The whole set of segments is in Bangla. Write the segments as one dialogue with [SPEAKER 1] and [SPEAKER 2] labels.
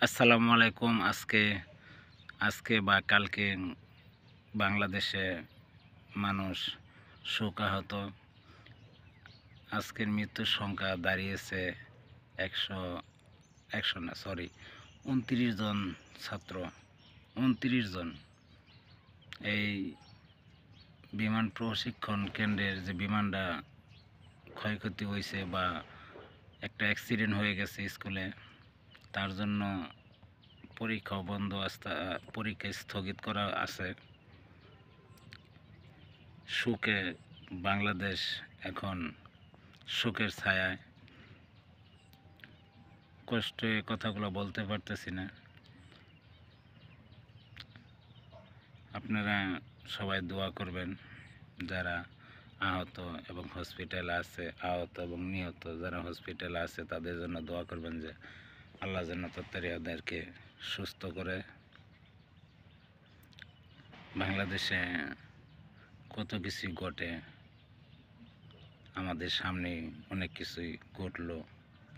[SPEAKER 1] আসসালামু আলাইকুম। আজকে বা কালকে বাংলাদেশে মানুষ শোকাহত। আজকের মৃত্যুর সংখ্যা দাঁড়িয়েছে 29 জন ছাত্র। 29 জন। এই বিমান প্রশিক্ষণ কেন্দ্রের যে বিমানটা ক্ষয়ক্ষতি হয়েছে বা একটা অ্যাক্সিডেন্ট হয়ে গেছে স্কুলে, তার জন্য পরীক্ষা বন্ধ, পরীক্ষা স্থগিত করা আছে। শোকে বাংলাদেশ এখন শোকের ছায়ায়। কষ্টে কথাগুলো বলতে পারতেছি না। আপনারা সবাই দোয়া করবেন যারা আহত এবং হসপিটালে আছে, আহত এবং নিহত যারা হসপিটালে আছে তাদের জন্য দোয়া করবেন যে আল্লাহ যেন তাড়াতাড়ি ওদেরকে সুস্থ করে। বাংলাদেশে কত কিছু ঘটে, আমাদের সামনে অনেক কিছুই ঘটলো,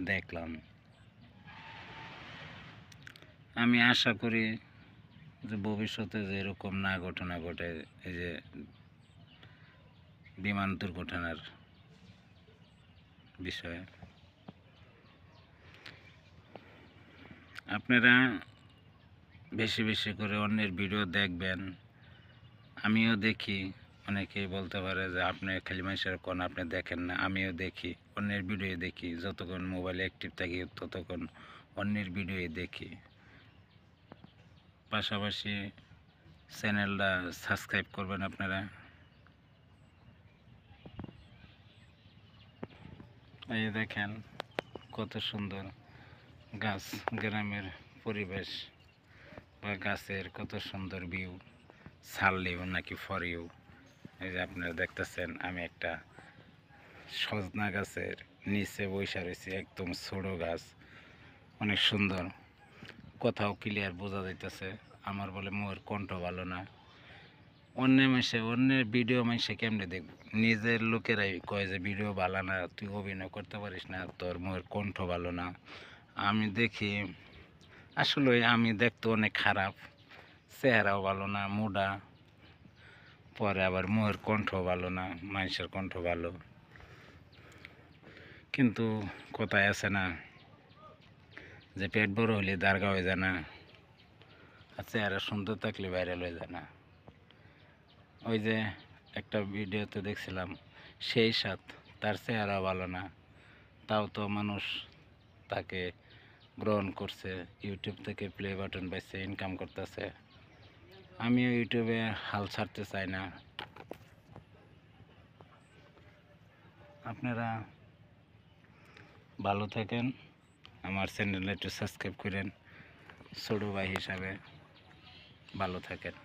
[SPEAKER 1] দেখলাম। আমি আশা করি যে ভবিষ্যতে যে এরকম না ঘটনা ঘটে, এই যে বিমান দুর্ঘটনার বিষয়ে। আপনারা বেশি বেশি করে অন্যের ভিডিও দেখবেন। আমিও দেখি। অনেকেই বলতে পারে যে আপনি খালি মানুষের কোন আপনি দেখেন না। আমিও দেখি, অন্যের ভিডিও দেখি। যতক্ষণ মোবাইলে অ্যাক্টিভ থাকি ততক্ষণ অন্যের ভিডিও দেখি। পাশাপাশি চ্যানেলটা সাবস্ক্রাইব করবেন আপনারা। এই দেখেন কত সুন্দর গাছ, গ্রামের পরিবেশ বা গাছের কত সুন্দর ভিউ, ছাড়লেও নাকি ফরেও। এই যে আপনারা দেখতেছেন, আমি একটা সজনা গাছের নিচে বসে রয়েছি, একদম ছোট গাছ, অনেক সুন্দর। কোথাও ক্লিয়ার বোঝা যাইতেছে। আমার বলে মোর কণ্ঠ ভালো না। অন্যের ভিডিও মানুষে কেমনে দেখব? নিজের লোকেরাই কয় যে ভিডিও ভালো না, তুই অভিনয় করতে পারিস না, তোর মোর কণ্ঠ ভালো না। আমি দেখি আসলে আমি দেখতে অনেক খারাপ, চেহারাও ভালো না, মোটা। পরে আবার মোর কণ্ঠ ভালো না, মানুষের কণ্ঠ ভালো। কিন্তু কোথায় আছে না যে পেট বড় হলে দারগা হয়ে যায় না, আর চেহারা সুন্দর থাকলে ভাইরাল হয়ে যায় না। ওই যে একটা ভিডিওতে দেখছিলাম, সেই সাথ তার চেহারা ভালো না, তাও তো মানুষ তাকে গ্রহণ করছে, ইউটিউব থেকে প্লে বাটন পাইছে, ইনকাম করতেছে। আমিও ইউটিউবে হাল ছাড়তে চাই না। আপনারা ভালো থাকেন, আমার চ্যানেলে একটু সাবস্ক্রাইব করেন। ছোটো ভাই হিসাবে ভালো থাকেন।